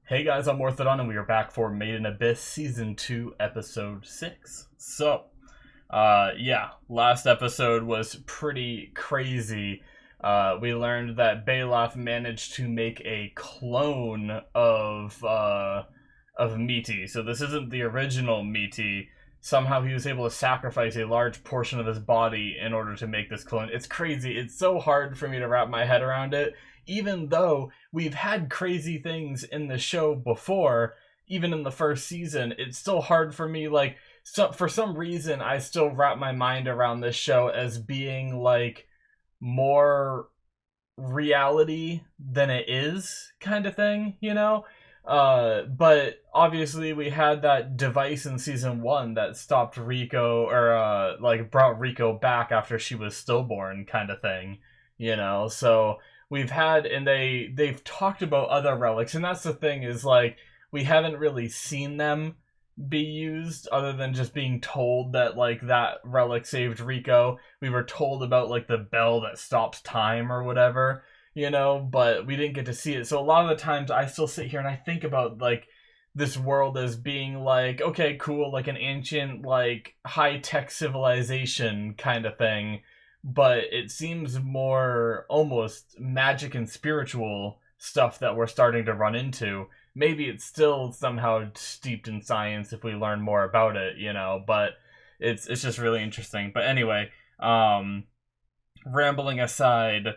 Hey guys, I'm Morthadon, and we are back for Made in Abyss Season 2, Episode 6. Yeah, last episode was pretty crazy. We learned that Balaf managed to make a clone of Meaty. So this isn't the original Meaty. Somehow he was able to sacrifice a large portion of his body in order to make this clone. It's crazy. It's so hard for me to wrap my head around it, even though we've had crazy things in the show before. Even in the first season, it's still hard for me. So for some reason, I still wrap my mind around this show as being like more reality than it is, kind of thing, you know? But obviously we had that device in season 1 that stopped Riko, or brought Riko back after she was stillborn, kind of thing, you know? So we've had, and they've talked about other relics, and that's the thing, is like we haven't really seen them be used other than just being told that like that relic saved Riko. We were told about like the bell that stops time or whatever, you know, but we didn't get to see it. So a lot of the times I still sit here and I think about like this world as being like, okay, cool, like an ancient, like high-tech civilization kind of thing, but it seems more almost magic and spiritual stuff that we're starting to run into. Maybe it's still somehow steeped in science if we learn more about it, you know, but it's just really interesting. But anyway, rambling aside,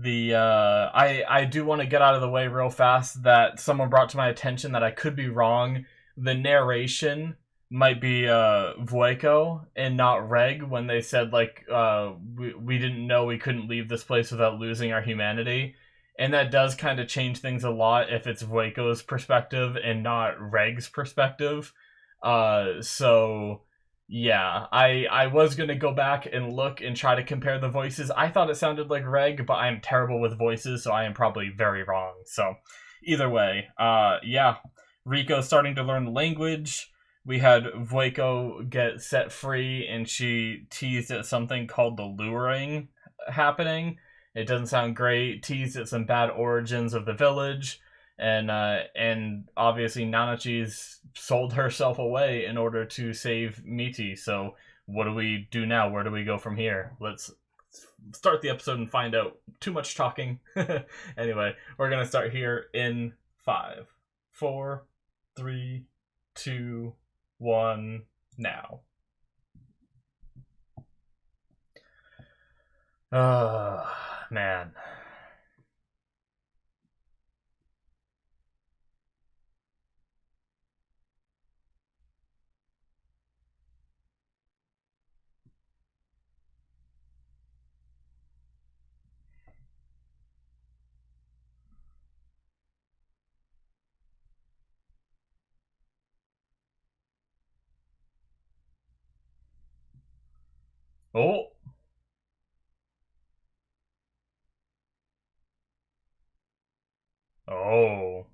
I do want to get out of the way real fast that someone brought to my attention that I could be wrong. The narration might be Voiko and not Reg, when they said like we didn't know we couldn't leave this place without losing our humanity. And that does kind of change things a lot if it's Voiko's perspective and not Reg's perspective. So yeah, I was gonna go back and look and try to compare the voices. I thought it sounded like Reg, but I'm terrible with voices, so I am probably very wrong. So either way, yeah, Riko's starting to learn the language. We had Voiko get set free, and she teased at something called the luring happening. It doesn't sound great. Teased at some bad origins of the village, and obviously Nanachi's sold herself away in order to save Meaty. So what do we do now? Where do we go from here? Let's start the episode and find out. Too much talking. Anyway, we're gonna start here in 5, 4, 3, 2, 1, now. Man. Oh. Oh.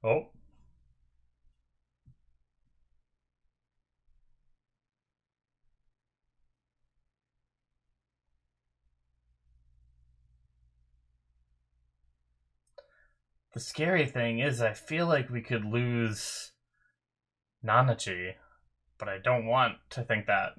Oh. The scary thing is I feel like we could lose Nanachi, but I don't want to think that.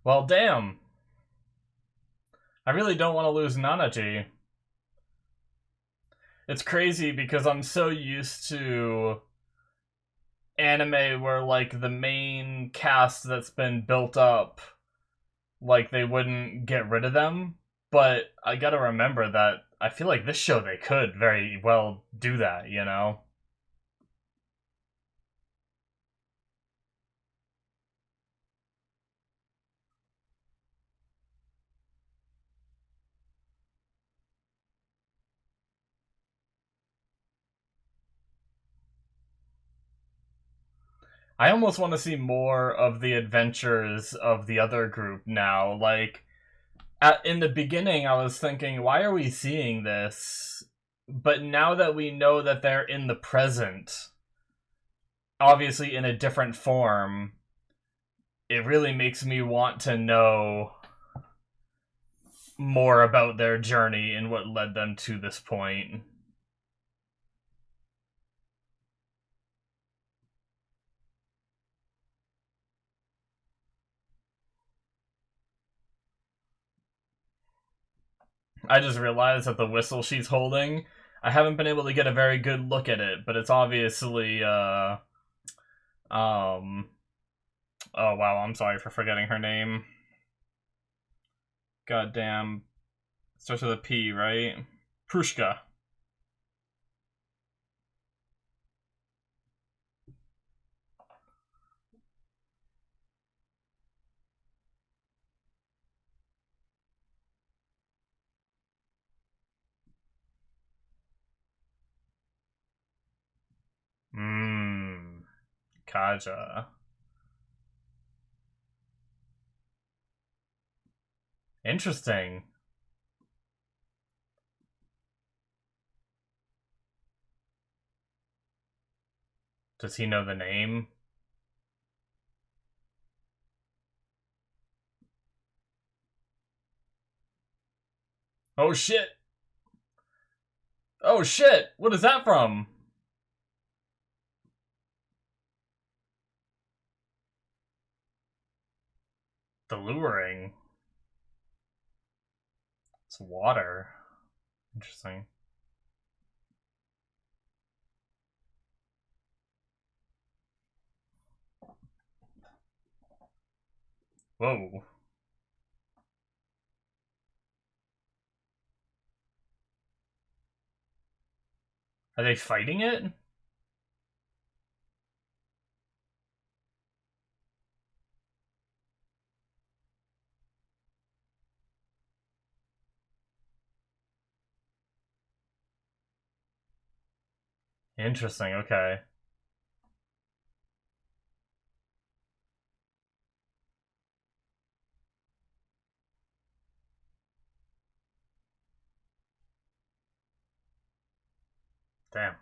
Well, damn. I really don't want to lose Nanachi. It's crazy because I'm so used to anime where like the main cast that's been built up, like they wouldn't get rid of them. But I gotta remember that I feel like this show they could very well do that, you know? I almost want to see more of the adventures of the other group now. Like, in the beginning, I was thinking, why are we seeing this But now that we know that they're in the present, obviously in a different form, it really makes me want to know more about their journey and what led them to this point. I just realized that the whistle she's holding, I haven't been able to get a very good look at it, but it's obviously, oh wow, I'm sorry for forgetting her name. Goddamn. Starts with a P, right? Prushka. Kaja. Interesting. Does he know the name? Oh shit! Oh shit! What is that from? The luring. It's water. Interesting. Whoa. Are they fighting it? Interesting, okay. Damn.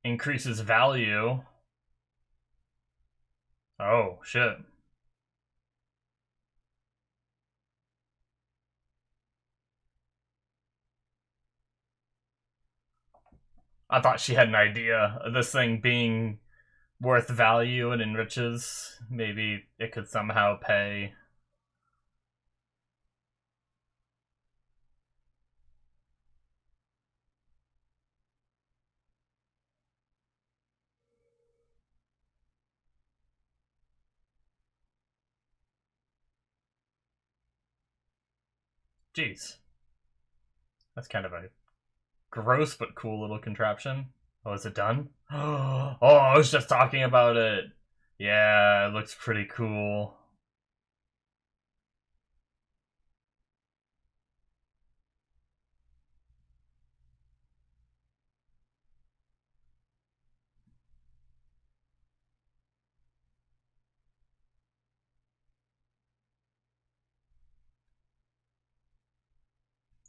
Increases value. Oh, shit. I thought she had an idea of this thing being worth value and enriches. Maybe it could somehow pay. Jeez. That's kind of a gross but cool little contraption. Oh, is it done? Oh, I was just talking about it. Yeah, it looks pretty cool.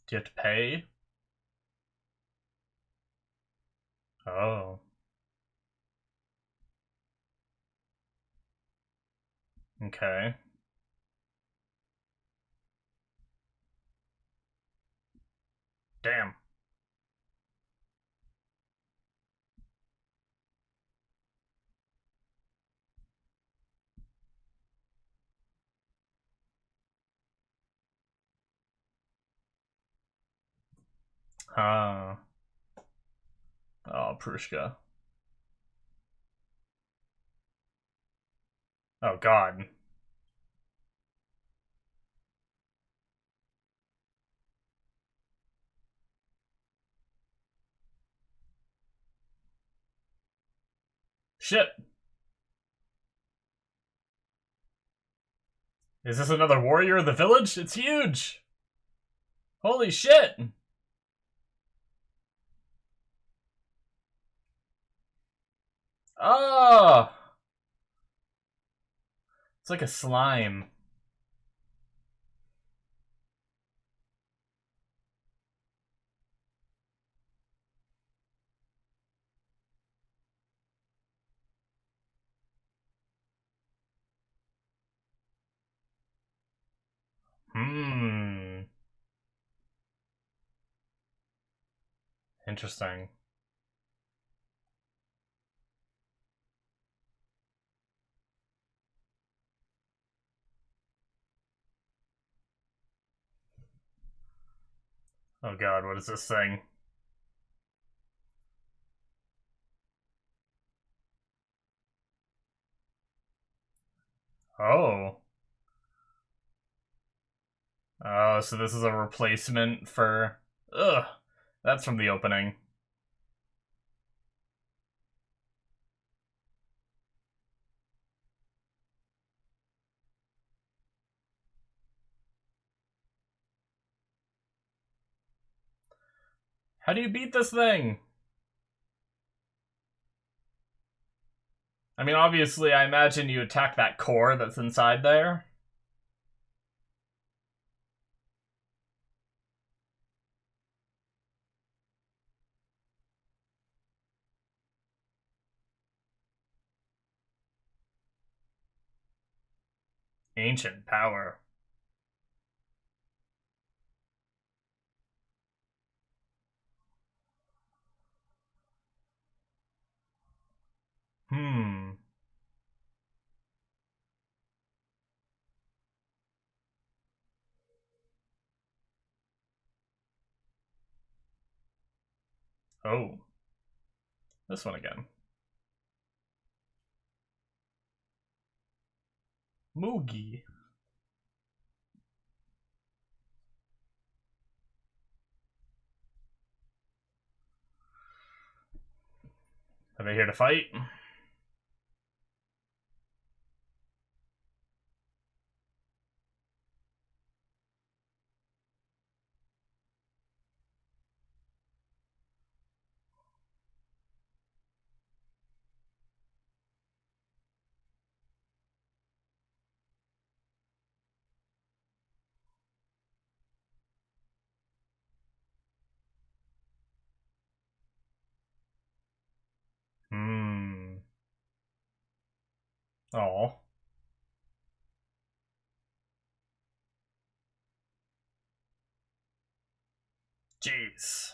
Do you have to pay? Oh. Okay. Damn. Huh. Oh, Prushka. Oh, God. Shit. Is this another warrior of the village? It's huge! Holy shit! Oh! It's like a slime. Interesting. Oh god, what is this thing? Oh. Oh, so this is a replacement for... Ugh. That's from the opening. How do you beat this thing? I mean, obviously, I imagine you attack that core that's inside there. Ancient power. Hmm. Oh. This one again. Moogie. Are they here to fight? Hmm. Oh. Jeez.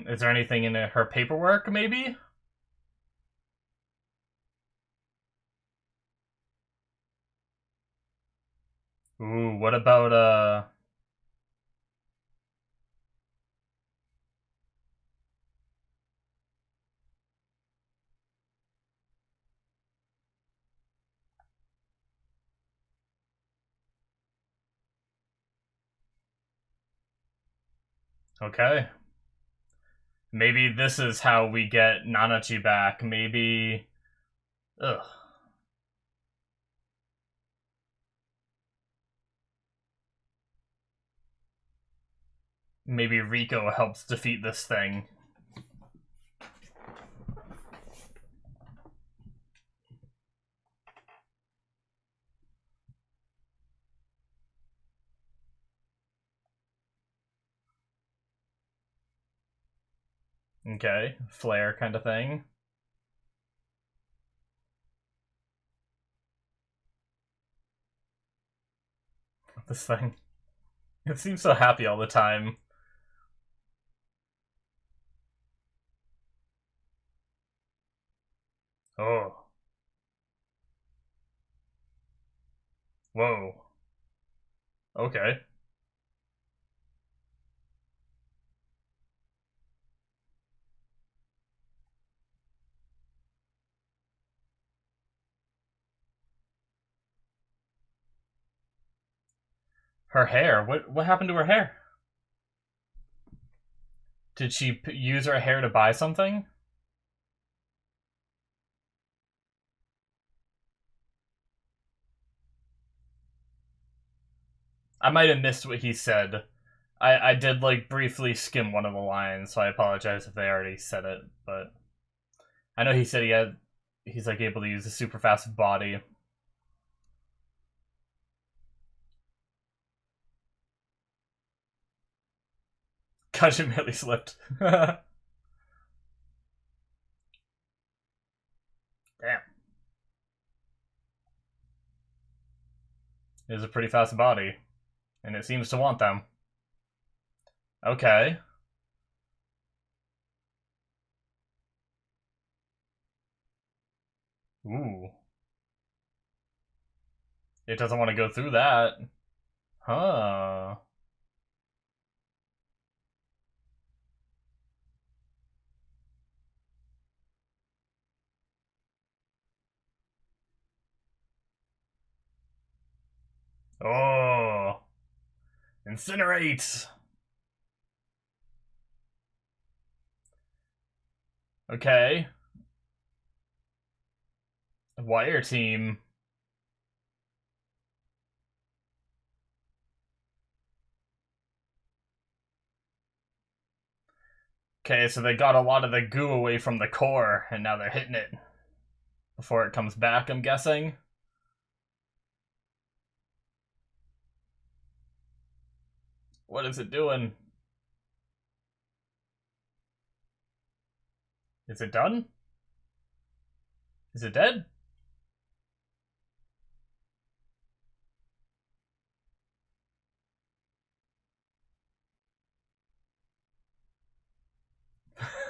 Is there anything in her paperwork, maybe? Ooh, what about, Okay. Maybe this is how we get Nanachi back. Maybe... Ugh. Maybe Riko helps defeat this thing. Okay. Flare kind of thing. This thing. It seems so happy all the time. Oh. Whoa. Okay. Her hair. What happened to her hair? Did she use her hair to buy something? I might have missed what he said. I did like briefly skim one of the lines, so I apologize if they already said it, but I know he said he's like able to use a super fast body. Gosh, it really slipped. It is a pretty fast body, and it seems to want them. Okay. Ooh. It doesn't want to go through that. Huh. Oh. Incinerate! Okay. Wire team. Okay, so they got a lot of the goo away from the core, and now they're hitting it before it comes back, I'm guessing. What is it doing? Is it done? Is it dead?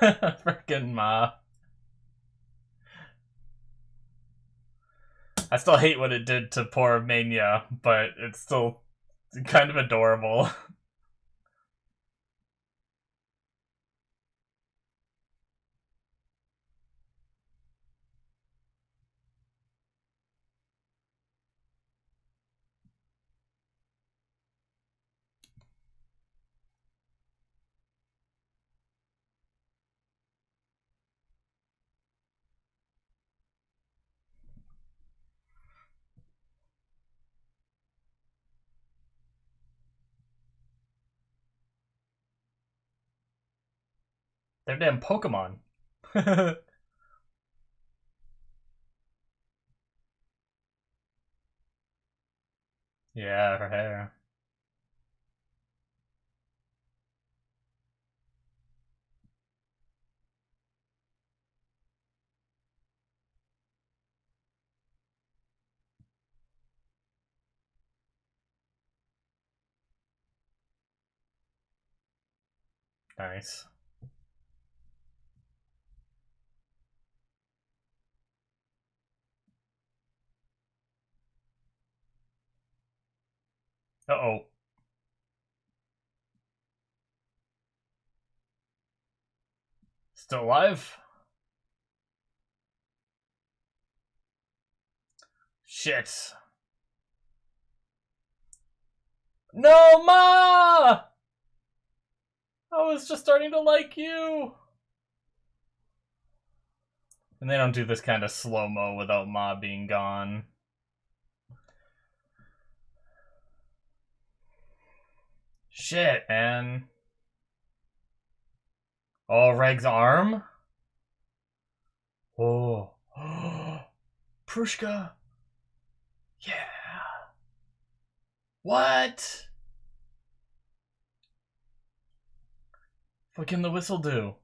Frickin' Ma. I still hate what it did to poor Mania, but it's still kind of adorable. They're damn Pokemon. Yeah, her hair. Nice. Uh-oh. Still alive? Shit. No, Ma! I was just starting to like you! And they don't do this kind of slow-mo without Ma being gone. Shit, man. Oh, Reg's arm? Oh. Prushka! Yeah! What? What can the whistle do?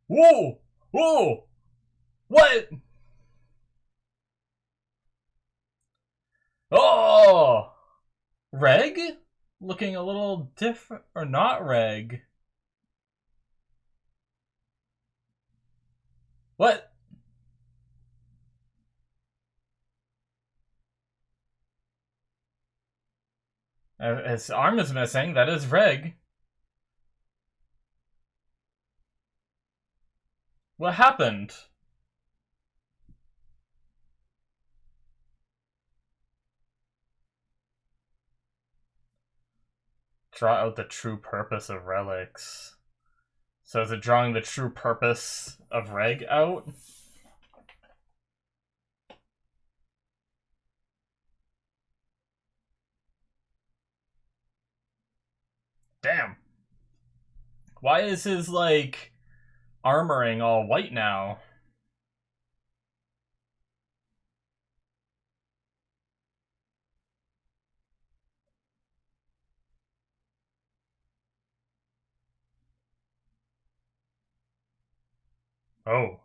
Whoa! Whoa! What? Oh! Reg? Looking a little different. Or not Reg. What? His arm is missing. That is Reg. What happened? Draw out the true purpose of relics. So is it drawing the true purpose of Reg out? Damn. Why is his, like, armoring all white now? Oh.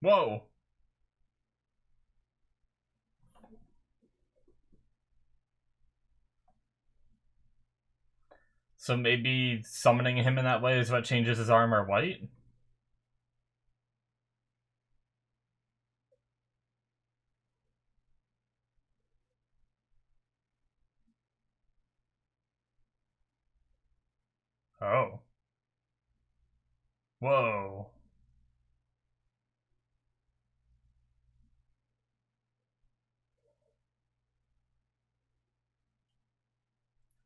Whoa. So maybe summoning him in that way is what changes his armor white? Oh. Whoa.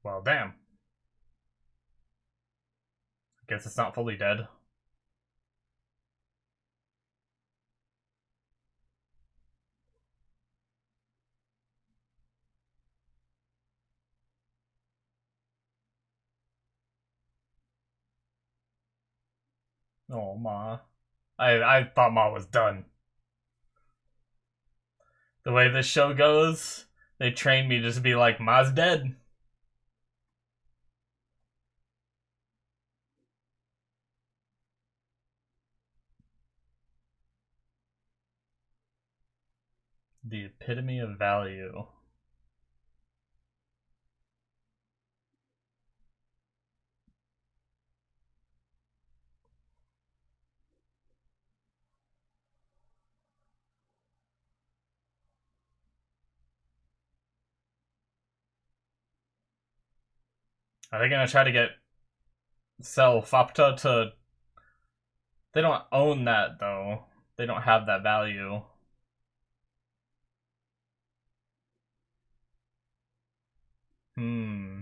Well, damn. Guess it's not fully dead. Oh, Ma. I thought Ma was done. The way this show goes, they trained me just to be like, Ma's dead. The epitome of value. Are they gonna try to sell Fapta to... They don't own that, though. They don't have that value. Hmm.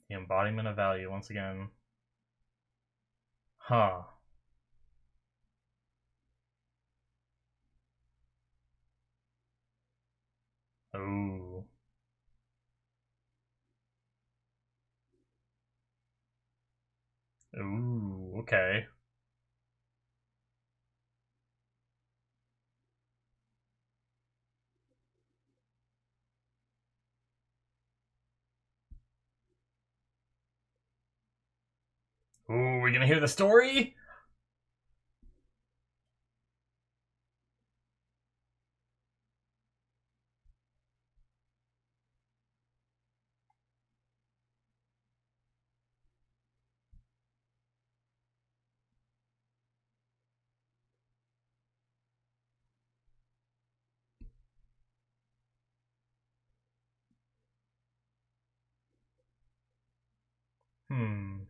The embodiment of value, once again. Huh. Ooh. Ooh, okay. Ooh, we gonna hear the story? Hmm.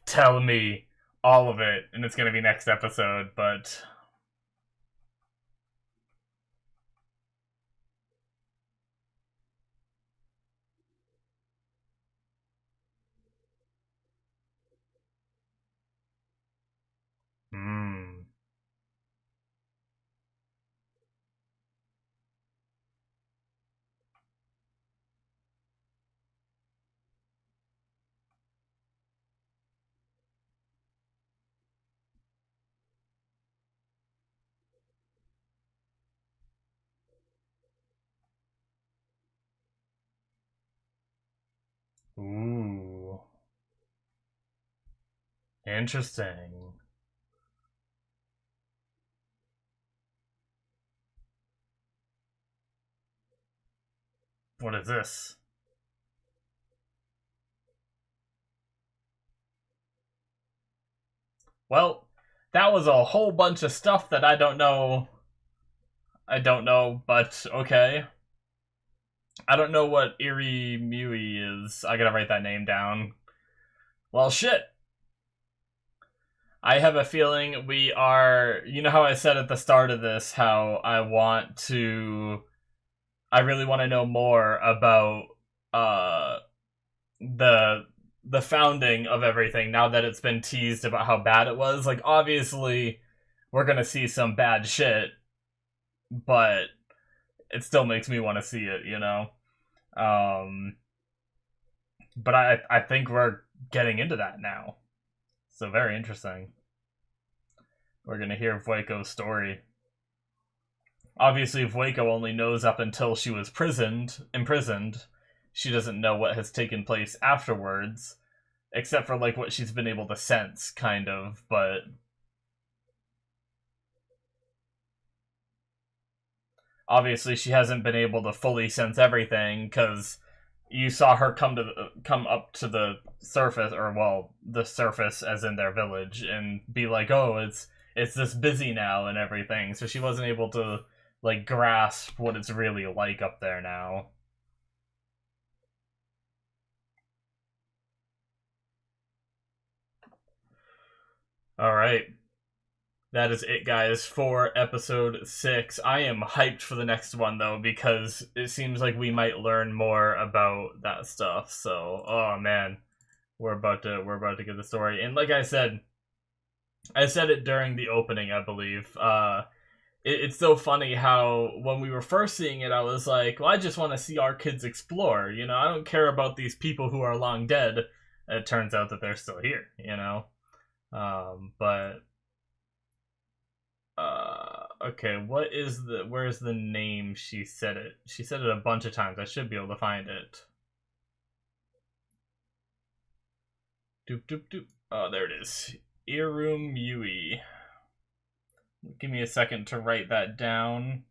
Tell me all of it, and it's gonna be next episode, but... Hmm. Ooh. Interesting. What is this? Well, that was a whole bunch of stuff that I don't know. I don't know, but okay. I don't know what Iri Mui is. I gotta write that name down. Well, shit. I have a feeling we are. You know how I said at the start of this how I really want to know more about uh the the founding of everything now that it's been teased about how bad it was. Like obviously we're going to see some bad shit, but it still makes me want to see it, you know. Um but I think getting into that now. So very interesting. We're gonna hear Vueko's story. Obviously, Vueko only knows up until she was imprisoned. She doesn't know what has taken place afterwards, except for like what she's been able to sense, kind of. But obviously, she hasn't been able to fully sense everything because you saw her come up to the surface, or well, the surface as in their village, and be like, "Oh, it's this busy now and everything." So she wasn't able to like grasp what it's really like up there now. All right. That is it, guys, for episode 6. I am hyped for the next one, though, because it seems like we might learn more about that stuff. So, oh man, we're about to get the story. And like I said it during the opening, I believe. It's so funny how when we were first seeing it, I was like, well, I just want to see our kids explore. You know, I don't care about these people who are long dead. It turns out that they're still here. You know, but. Okay, where's the name she said it? She said it a bunch of times. I should be able to find it. Doop doop doop. Oh, there it is. Irum Yui. Give me a second to write that down.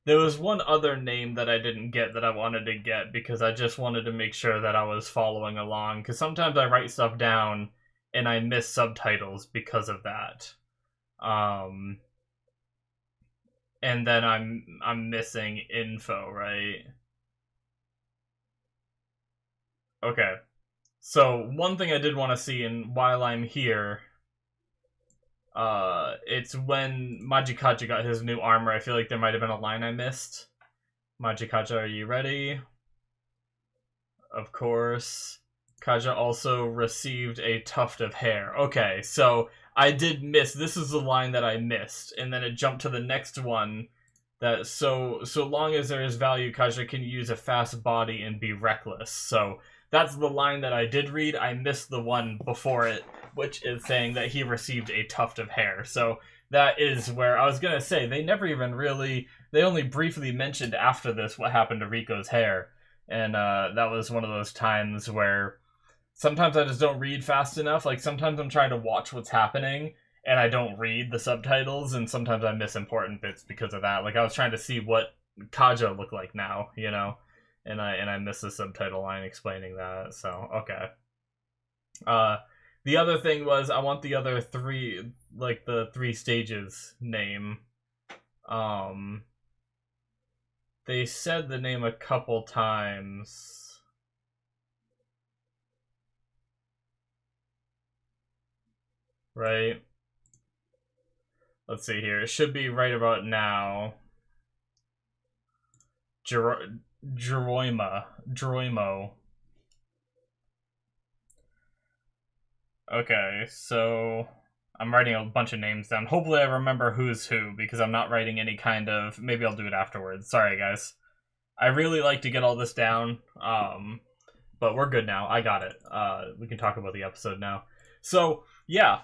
There was one other name that I didn't get that I wanted to get because I just wanted to make sure that I was following along. Because sometimes I write stuff down and I miss subtitles because of that. And then I'm missing info, right? Okay. So one thing I did want to see, and while I'm here, it's when Majikaja got his new armor. I feel like there might have been a line I missed. Majikaja, are you ready? Of course. Kaja also received a tuft of hair. Okay, so I did miss. This is the line that I missed, and then it jumped to the next one. That so long as there is value, Kaja can use a fast body and be reckless. So that's the line that I did read. I missed the one before it, which is saying that he received a tuft of hair. So that is where I was gonna say they never even really. They only briefly mentioned after this what happened to Riko's hair, and that was one of those times where sometimes I just don't read fast enough. Like sometimes I'm trying to watch what's happening and I don't read the subtitles, and sometimes I miss important bits because of that. Like I was trying to see what Kaja looked like now, you know, and I missed the subtitle line explaining that. So okay. The other thing was I want the other three, like the 3 stages name. They said the name a couple times. Right? Let's see here. It should be right about now. Jeroimo. Okay, so I'm writing a bunch of names down. Hopefully I remember who's who, because I'm not writing any kind of... Maybe I'll do it afterwards. Sorry, guys. I really like to get all this down, but we're good now. I got it. We can talk about the episode now. So, yeah.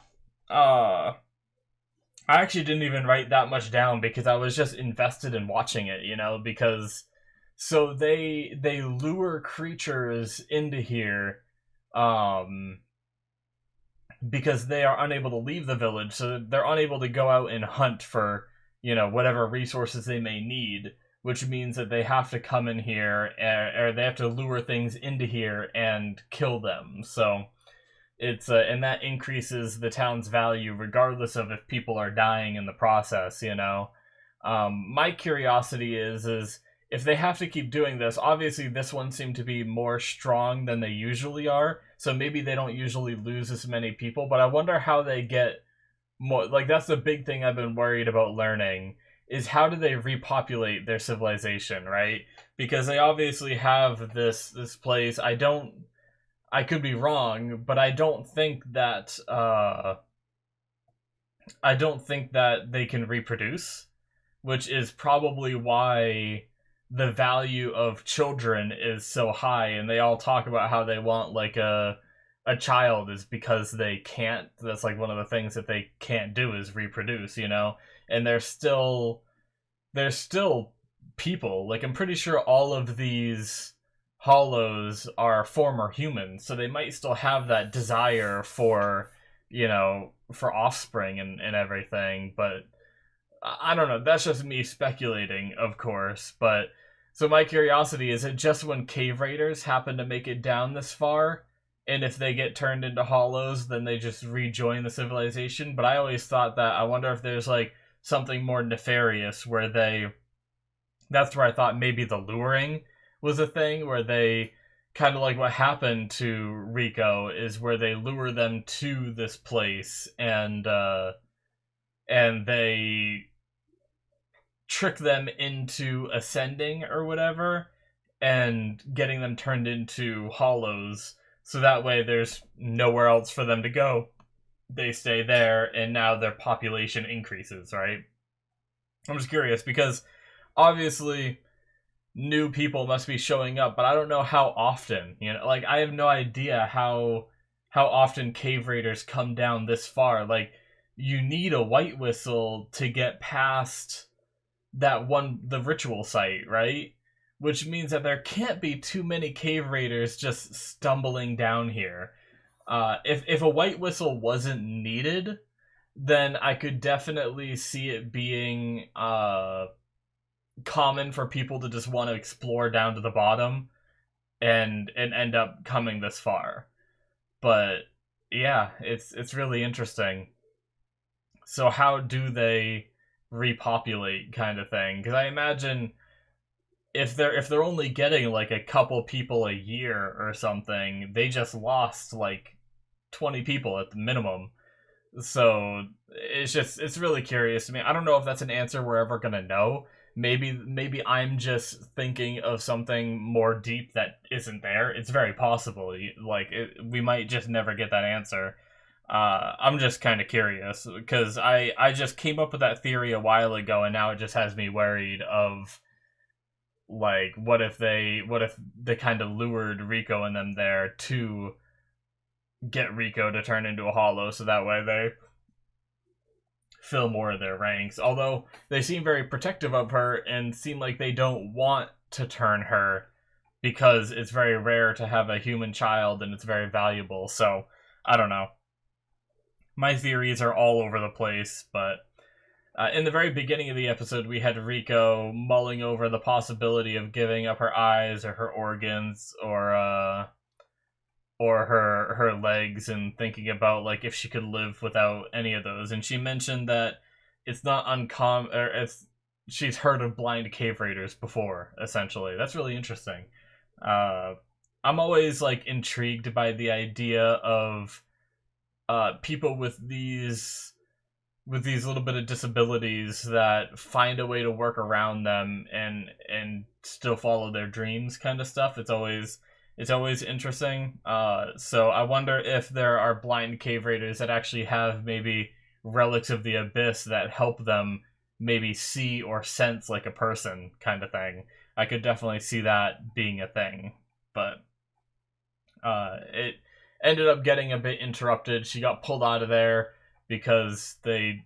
I actually didn't even write that much down because I was just invested in watching it, you know, because... So they lure creatures into here, because they are unable to leave the village, so they're unable to go out and hunt for, you know, whatever resources they may need, which means that they have to come in here, or they have to lure things into here and kill them. So it's and that increases the town's value regardless of if people are dying in the process, you know. My curiosity is if they have to keep doing this, obviously this one seemed to be more strong than they usually are, so maybe they don't usually lose as many people, but I wonder how they get more. Like, that's the big thing I've been worried about learning, is how do they repopulate their civilization, right? Because they obviously have this place. I could be wrong, but I don't think that they can reproduce. which is probably why the value of children is so high, and they all talk about how they want like a child is because they can't. That's like one of the things that they can't do is reproduce, you know. And there's still people, like I'm pretty sure all of these hollows are former humans, so they might still have that desire for, you know, for offspring and everything. But I don't know, that's just me speculating, of course. But so my curiosity is, it just when cave raiders happen to make it down this far, and if they get turned into hollows, then they just rejoin the civilization? But I always thought that, I wonder if there's like something more nefarious where they, that's where I thought maybe the luring was a thing, where they kind of like what happened to Riko, is where they lure them to this place and they trick them into ascending or whatever and getting them turned into hollows, so that way there's nowhere else for them to go. They stay there, and now their population increases, right? I'm just curious, because obviously new people must be showing up, but I don't know how often. You know, like I have no idea how often cave raiders come down this far. Like, you need a white whistle to get past that one, the ritual site, right? Which means that there can't be too many cave raiders just stumbling down here. If a white whistle wasn't needed, then I could definitely see it being common for people to just want to explore down to the bottom and end up coming this far. But yeah, it's really interesting. So how do they repopulate, kind of thing? Because I imagine if they're only getting like a couple people a year or something, they just lost like 20 people at the minimum. So it's really curious to me. I don't know if that's an answer we're ever gonna know. Maybe I'm just thinking of something more deep that isn't there. It's very possible. Like we might just never get that answer. I'm just kind of curious, because I just came up with that theory a while ago, and now it just has me worried of, like, what if they kind of lured Riko and them there to get Riko to turn into a hollow, so that way they fill more of their ranks. Although they seem very protective of her and seem like they don't want to turn her, because it's very rare to have a human child and it's very valuable. So I don't know. My theories are all over the place, but in the very beginning of the episode, we had Riko mulling over the possibility of giving up her eyes or her organs or her legs, and thinking about like if she could live without any of those. And she mentioned that it's not uncommon, or she's heard of blind cave raiders before. Essentially, that's really interesting. I'm always like intrigued by the idea of people with these little bit of disabilities that find a way to work around them and still follow their dreams, kind of stuff. It's always interesting. So I wonder if there are blind cave raiders that actually have maybe relics of the abyss that help them maybe see or sense like a person, kind of thing. I could definitely see that being a thing, but it ended up getting a bit interrupted. She got pulled out of there because they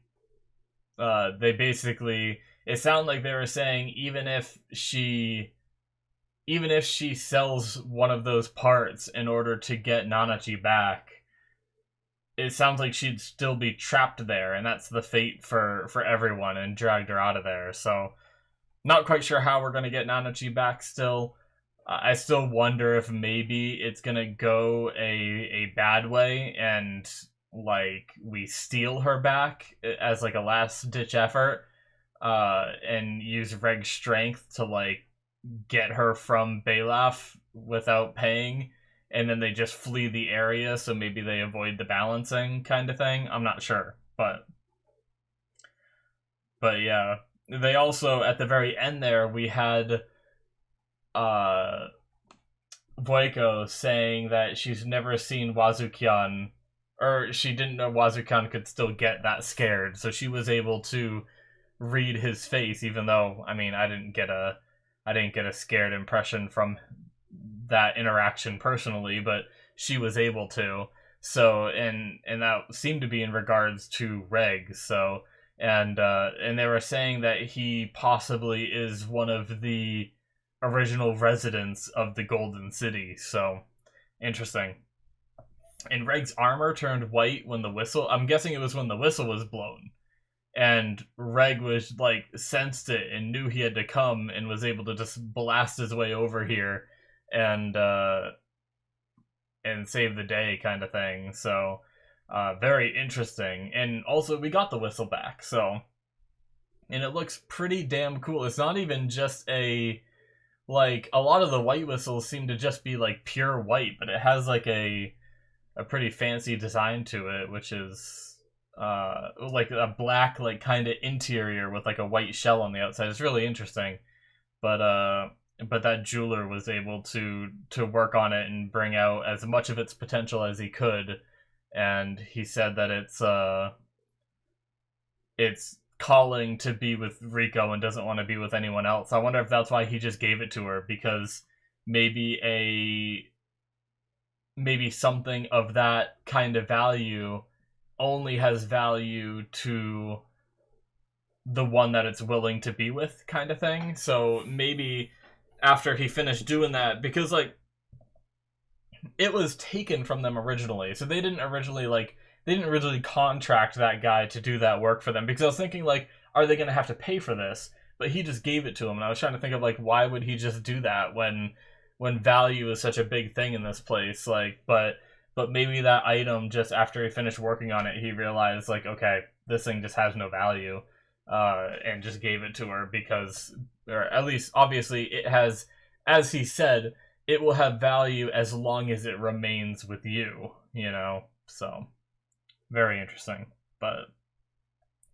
basically, it sounded like they were saying even if she sells one of those parts in order to get Nanachi back, it sounds like she'd still be trapped there, and that's the fate for everyone, and dragged her out of there. So not quite sure how we're going to get Nanachi back still. I still wonder if maybe it's going to go a bad way, and like we steal her back as like a last ditch effort, and use Reg's strength to like get her from Balaf without paying, and then they just flee the area, so maybe they avoid the balancing, kind of thing. I'm not sure, but yeah. They also, at the very end there, we had Voiko saying that she's never seen Wazukyan, or she didn't know Wazukyan could still get that scared, so she was able to read his face, even though, I mean, I didn't get a scared impression from that interaction personally, but she was able to. So, and that seemed to be in regards to Reg. So, and they were saying that he possibly is one of the original residents of the Golden City. So, interesting. And Reg's armor turned white when the whistle. I'm guessing it was when the whistle was blown. And Reg was like sensed it and knew he had to come and was able to just blast his way over here and save the day, kind of thing. So very interesting. And also we got the whistle back, so, and it looks pretty damn cool. It's not even just a lot of the white whistles seem to just be like pure white, but it has like a pretty fancy design to it, which is like a black like kind of interior with like a white shell on the outside. It's really interesting. But that jeweler was able to work on it and bring out as much of its potential as he could, and he said that it's calling to be with Riko and doesn't want to be with anyone else. I wonder if that's why he just gave it to her, because maybe something of that kind of value only has value to the one that it's willing to be with, kind of thing. So maybe after he finished doing that, because like it was taken from them originally, so they didn't originally contract that guy to do that work for them, because I was thinking like, are they going to have to pay for this? But he just gave it to him, and I was trying to think of like, why would he just do that when value is such a big thing in this place? Like, but maybe that item, just after he finished working on it, he realized like, okay, this thing just has no value, and just gave it to her because, or at least obviously it has, as he said, it will have value as long as it remains with you, you know? So, very interesting. But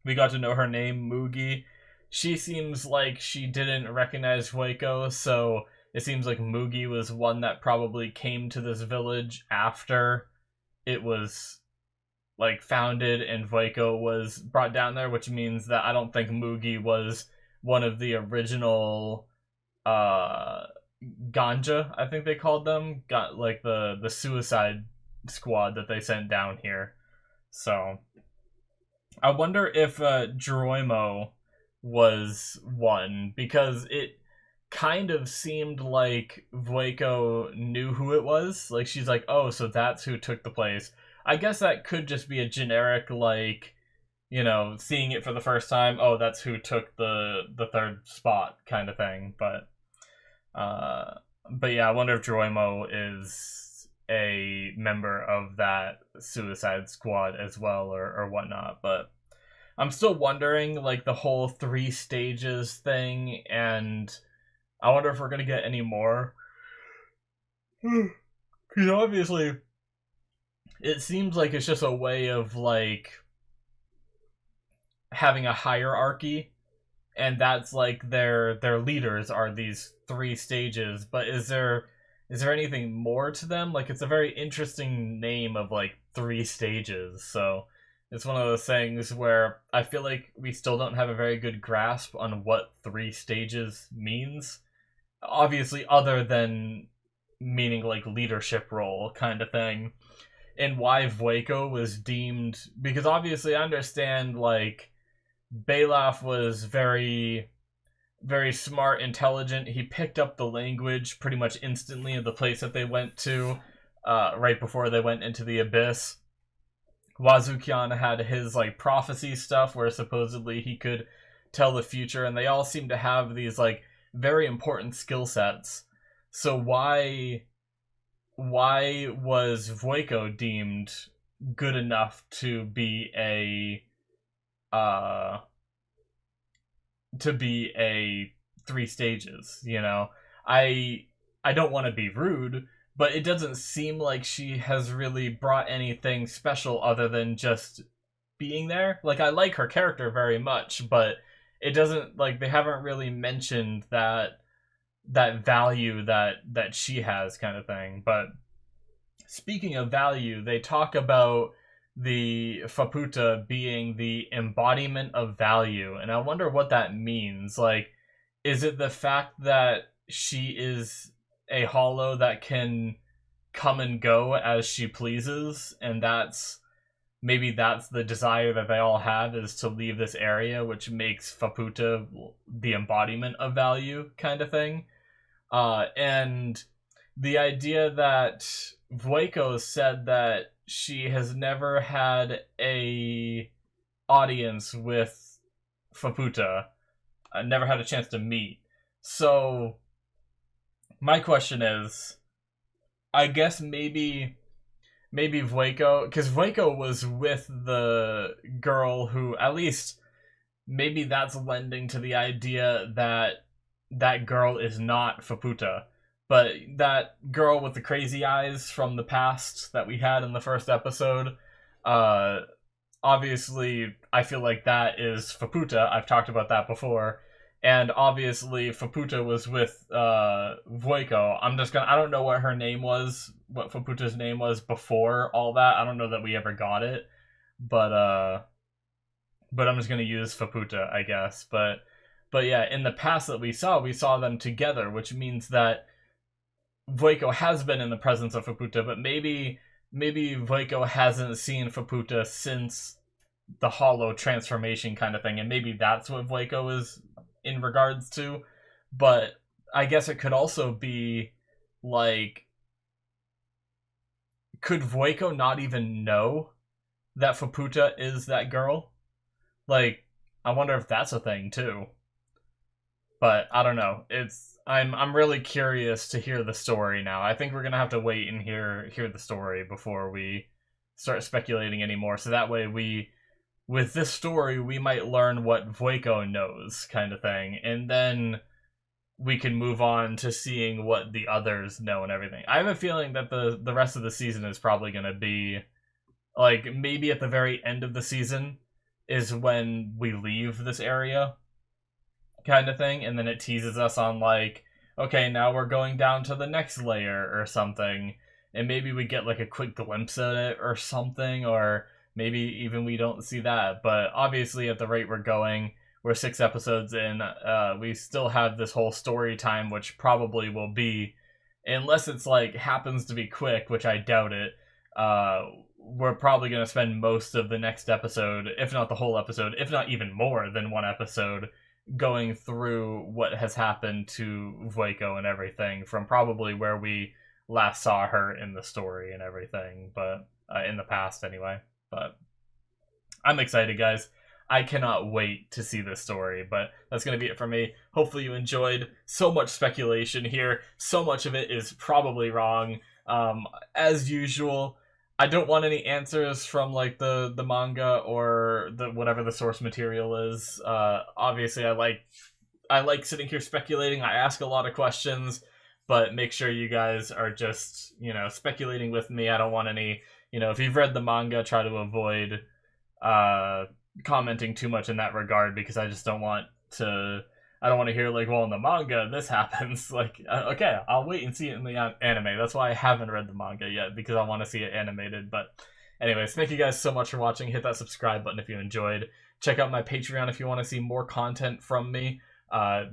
we got to know her name, Mugi. She seems like she didn't recognize Hueco, so it seems like Mugi was one that probably came to this village after it was like founded and Hueco was brought down there, which means that I don't think Mugi was one of the original Ganja, I think they called them, got like the suicide squad that they sent down here. So I wonder if Geronimo was one, because it kind of seemed like Vueko knew who it was. Like, she's like, oh, so that's who took the place. I guess that could just be a generic, like, you know, seeing it for the first time, oh, that's who took the third spot kind of thing. But yeah, I wonder if Geronimo is a member of that suicide squad as well, or whatnot. But I'm still wondering, like, the whole 3 stages thing, and I wonder if we're gonna get any more. Because obviously, it seems like it's just a way of, like, having a hierarchy, and that's, like, their leaders are these 3 stages, but is there anything more to them? Like, it's a very interesting name of, like, 3 stages, so it's one of those things where I feel like we still don't have a very good grasp on what 3 stages means. Obviously, other than meaning like leadership role kind of thing. And why Vueko was deemed, because obviously I understand like Balaf was very, very smart, intelligent. He picked up the language pretty much instantly in the place that they went to, right before they went into the abyss. Wazukyan had his like prophecy stuff where supposedly he could tell the future, and they all seem to have these like very important skill sets. So why was Vueko deemed good enough to be a 3 stages, you know? I don't want to be rude, but it doesn't seem like she has really brought anything special other than just being there. Like, I like her character very much, but it doesn't, like, they haven't really mentioned that value that she has, kind of thing. But speaking of value, they talk about the Faputa being the embodiment of value, and I wonder what that means. Like, is it the fact that she is a hollow that can come and go as she pleases, and that's the desire that they all have, is to leave this area, which makes Faputa the embodiment of value, kind of thing. And the idea that Vueko said that she has never had a audience with Faputa, never had a chance to meet. So my question is, I guess maybe Vueko, because Vueko was with the girl who, at least maybe that's lending to the idea that that girl is not Faputa, but that girl with the crazy eyes from the past that we had in the first episode, uh, obviously I feel like that is Faputa. I've talked about that before. And obviously Faputa was with Vueko. I don't know what her name was, what Faputa's name was before all that. I don't know that we ever got it. But I'm just gonna use Faputa, I guess. But yeah, in the past that we saw them together, which means that Vueko has been in the presence of Faputa, but maybe Vueko hasn't seen Faputa since the hollow transformation kind of thing, and maybe that's what Vueko is in regards to. But I guess it could also be like, could Vueko not even know that Faputa is that girl? Like, I wonder if that's a thing too. But I don't know. I'm really curious to hear the story now. I think we're gonna have to wait and hear the story before we start speculating anymore. So that way with this story, we might learn what Vueko knows, kind of thing, and then we can move on to seeing what the others know and everything. I have a feeling that the rest of the season is probably gonna be like, maybe at the very end of the season is when we leave this area, kind of thing, and then it teases us on like, okay, now we're going down to the next layer or something, and maybe we get like a quick glimpse of it or something, or maybe even we don't see that. But obviously at the rate we're going, we're 6 episodes in, we still have this whole story time, which probably will be, unless it's like happens to be quick, which I doubt it, we're probably going to spend most of the next episode, if not the whole episode, if not even more than one episode, going through what has happened to Vueko and everything, from probably where we last saw her in the story and everything, but in the past anyway. But I'm excited, guys. I cannot wait to see this story, but that's going to be it for me. Hopefully you enjoyed. So much speculation here. So much of it is probably wrong. As usual, I don't want any answers from like the manga or the whatever the source material is. Obviously, I like sitting here speculating. I ask a lot of questions, but make sure you guys are just, speculating with me. I don't want any, if you've read the manga, try to avoid commenting too much in that regard, because I just don't want to. I don't want to hear like, well, in the manga this happens. Like, okay, I'll wait and see it in the anime. That's why I haven't read the manga yet, because I want to see it animated. But anyways, thank you guys so much for watching. Hit that subscribe button if you enjoyed. Check out my Patreon if you want to see more content from me.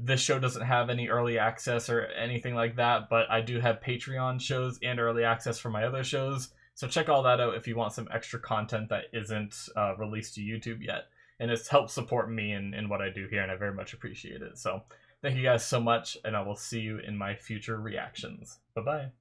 This show doesn't have any early access or anything like that, but I do have Patreon shows and early access for my other shows. So check all that out if you want some extra content that isn't released to YouTube yet. And it's helped support me in what I do here, and I very much appreciate it. So thank you guys so much, and I will see you in my future reactions. Bye-bye.